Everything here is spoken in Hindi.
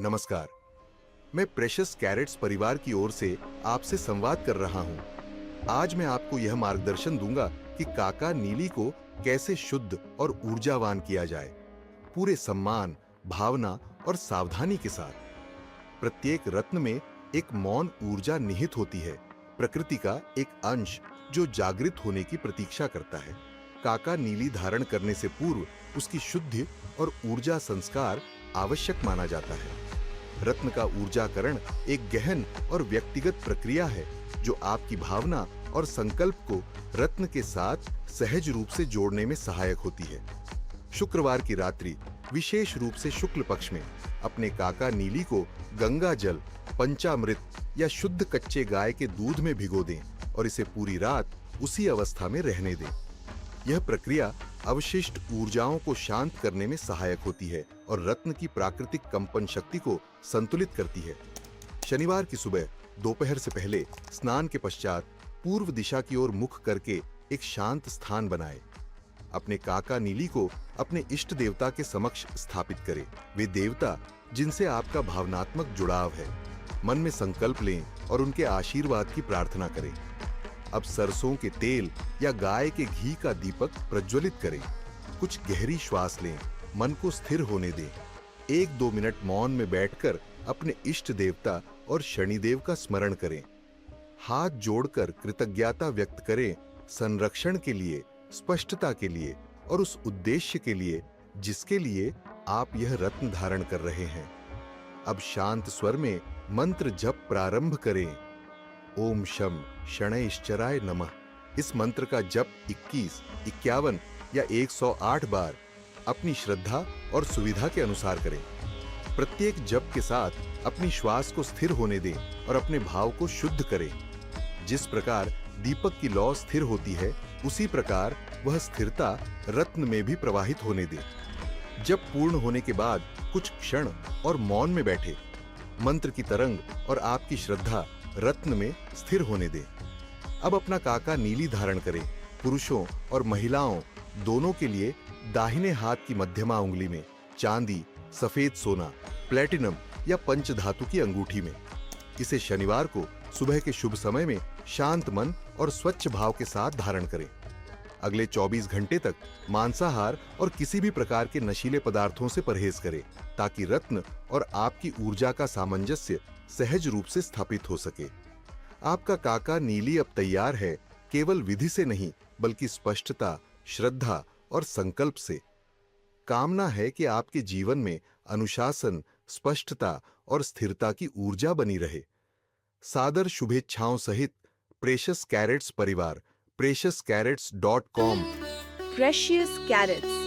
नमस्कार। मैं प्रेशियस कैरेट्स परिवार की ओर से आपसे संवाद कर रहा हूं। आज मैं आपको यह मार्गदर्शन दूंगा कि काका नीली को कैसे शुद्ध और ऊर्जावान किया जाए, पूरे सम्मान, भावना और सावधानी के साथ। प्रत्येक रत्न में एक मौन ऊर्जा निहित होती है, प्रकृति का एक अंश जो जागृत होने की प्रतीक्षा करता है। काका नीली धारण करने से पूर्व उसकी शुद्धि और ऊर्जा संस्कार आवश्यक माना जाता है। रत्न का ऊर्जाकरण एक गहन और व्यक्तिगत प्रक्रिया है जो आपकी भावना और संकल्प को रत्न के साथ सहज रूप से जोड़ने में सहायक होती है। शुक्रवार की रात्रि, विशेष रूप से शुक्ल पक्ष में, अपने काका नीली को गंगा जल, पंचामृत या शुद्ध कच्चे गाय के दूध में भिगो दें और इसे पूरी रात उसी अवस्था में रहने दें। यह प्रक्रिया अवशिष्ट ऊर्जाओं को शांत करने में सहायक होती है और रत्न की प्राकृतिक कंपन शक्ति को संतुलित करती है। शनिवार की सुबह दोपहर से पहले स्नान के पश्चात पूर्व दिशा की ओर मुख करके एक शांत स्थान बनाएं। अपने काका नीली को अपने इष्ट देवता के समक्ष स्थापित करें। वे देवता जिनसे आपका भावनात्मक जुड़ाव है। मन में संकल्प लें और उनके आशीर्वाद की प्रार्थना करें। अब सरसों के तेल या गाय के घी का दीपक प्रज्वलित करें। कुछ गहरी श्वास लें, मन को स्थिर होने दें। 1-2 मिनट मौन में बैठकर अपने इष्ट देवता और शनिदेव का स्मरण करें। हाथ जोड़कर कृतज्ञता व्यक्त करें, संरक्षण के लिए, स्पष्टता के लिए और उस उद्देश्य के लिए जिसके लिए आप यह रत्न धारण कर रहे हैं। अब शांत स्वर में मंत्र जप प्रारंभ करें। ओम शम शनैश्चराय नमः। इस मंत्र का जप 21, 51 या 108 बार अपनी श्रद्धा और सुविधा के अनुसार करें। प्रत्येक जप के साथ अपनी श्वास को स्थिर होने दें और अपने भाव को शुद्ध करें। जिस प्रकार दीपक की लौ स्थिर होती है, उसी प्रकार वह स्थिरता रत्न में भी प्रवाहित होने दें। जप पूर्ण होने के बाद कुछ क्षण और मौन में बैठे। मंत्र की तरंग और आपकी श्रद्धा रत्न में स्थिर होने दें। अब अपना काका नीली धारण करें। पुरुषों और महिलाओं दोनों के लिए दाहिने हाथ की मध्यमा उंगली में, चांदी, सफेद सोना, प्लेटिनम या पंचधातु की अंगूठी में। इसे शनिवार को सुबह के शुभ समय में शांत मन और स्वच्छ भाव के साथ धारण करें। अगले 24 घंटे तक मांसाहार और किसी भी प्रकार के नशीले पदार्थों से परहेज करें ताकि रत्न और आपकी ऊर्जा का सामंजस्य सहज रूप से स्थापित हो सके। आपका काका नीली अब तैयार है, केवल विधि से नहीं बल्कि स्पष्टता, श्रद्धा और संकल्प से। कामना है कि आपके जीवन में अनुशासन, स्पष्टता और स्थिरता की ऊर्जा बनी रहे। सादर शुभेच्छाओं सहित प्रेशियस कैरेट्स परिवार, precious carrots.com। Precious Carrots